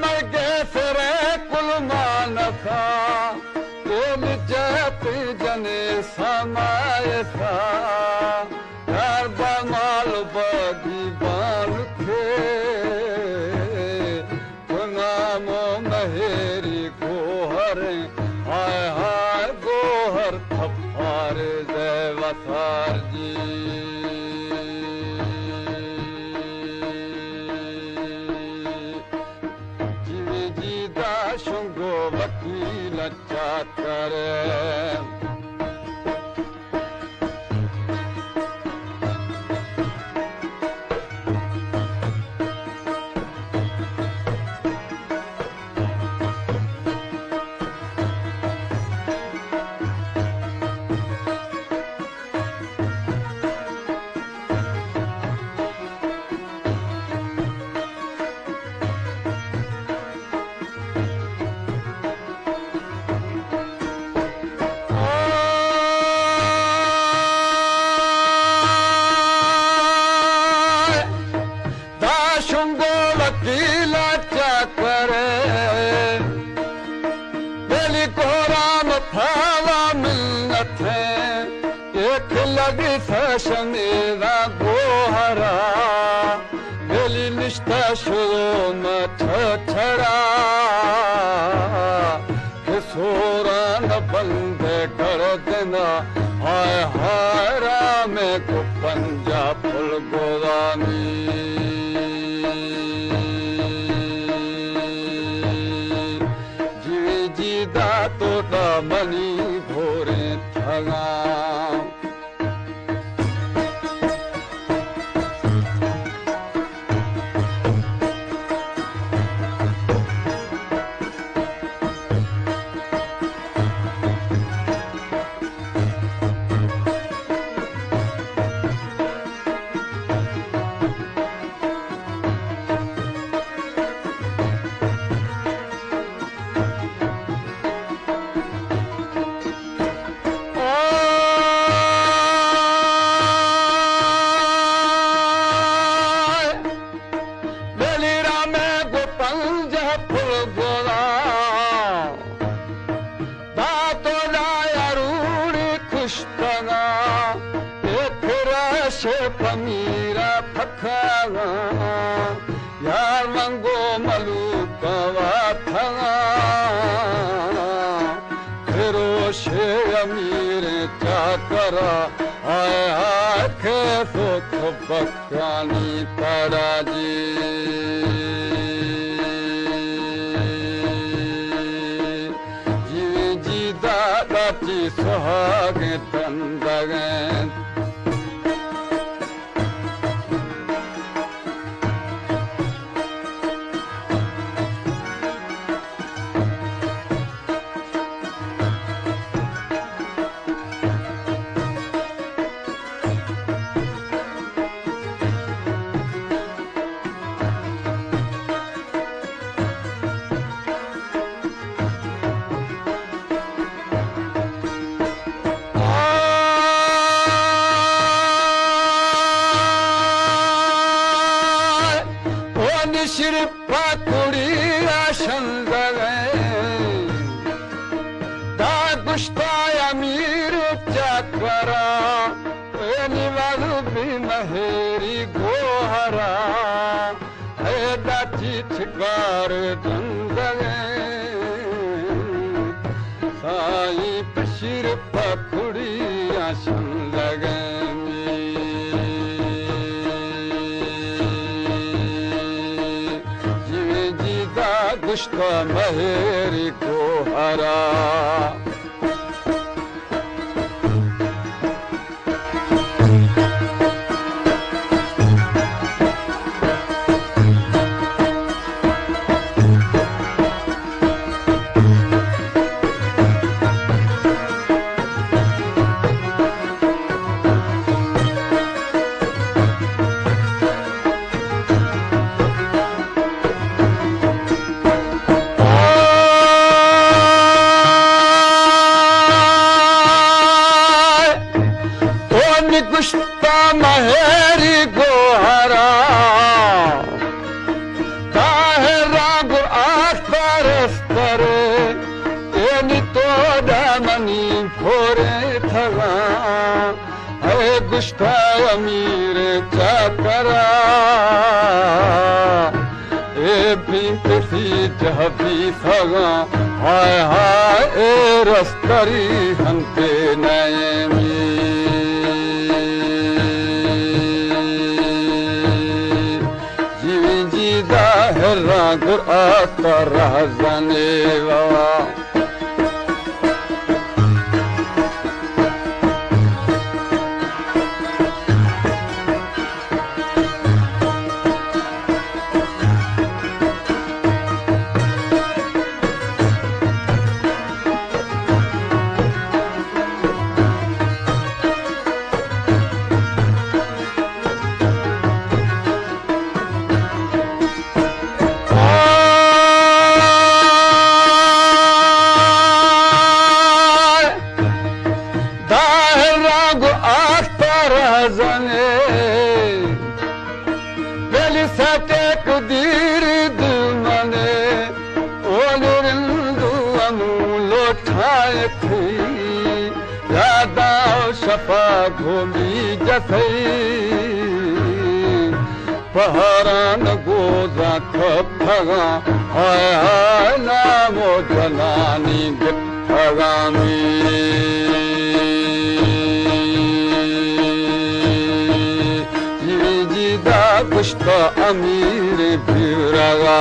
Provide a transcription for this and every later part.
मगेसरे कुलमान था तुम जप जने समाय था यार बमाल बदी बाल थे नामो महेरी गोहर हाय हाय गोहर थपार जय वसार जी जीवी जी दाशुंगो वकील चाकर शमेरा गोहरा गली निष्ठा शुरू मठ छड़ा किशोरा न बंदे कर देना हाय हाय राम को पंजा फुल गोदामी जी जी दा तोड़ा मनी भोरे थगा पमीरा फखा यार मंगो मलूकवा थगा फिरो शे अमीर चाकरा आय आय के सोख बकानी ताराजी जी जी दादा जी सुहाग तंदगे शिरपा कुड़ी आशंदर दा गुश्ता अमीर चकरा निवार भी महेरी गोहरा है दाची छिकार जंदर साई शिरपा कुड़ी आशंदर गुश्ता महेरी को हरा अमीर चाकरा ए भीत सी जह भी सगा हाय हाय ए रस्तरी हंते नयमी जीवी जीदा है राग आता रह जाने वाला शफा घोली जसई पहरान गोजा खगा हाय हाय नामो जनानी गिठगामी जीदा कुश्त अमीर बिरगा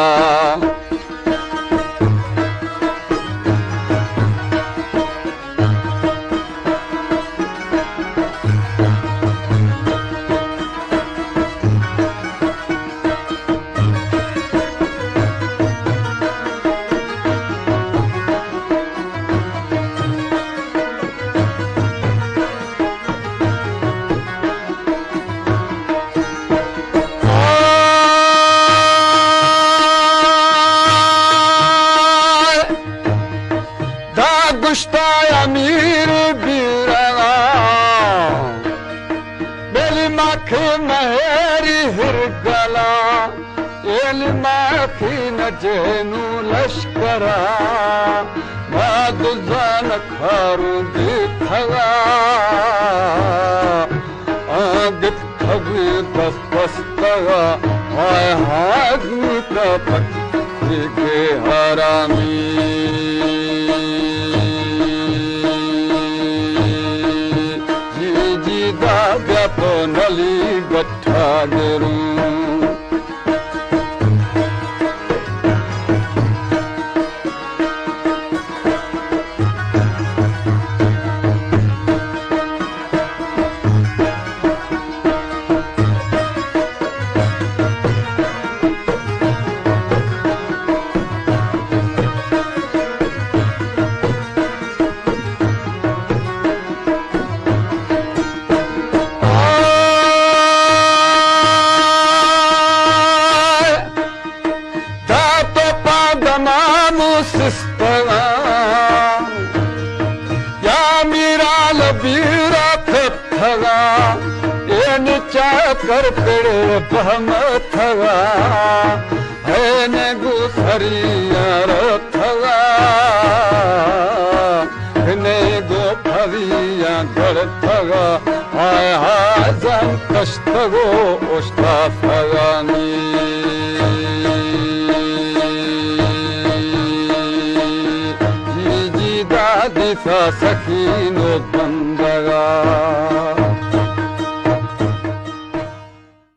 अमीर बीरगा बेली माखी मेरी हिरगला एली माखी न जेनू लश्करा मादुजान खारू दिखगा आगित खबी बस बस्तगा हाय हाय गीता पक्की के हरामी नली गट्ठा गेरू या मीरा लबीरा थगा एन चाकर पेड़ बहम थगा है ने गुसरिया थगा ने गो फरिया घर थगा हाय हाय जन कष्ट गो उस्ता थगानी दिसा सखी नो बंदगा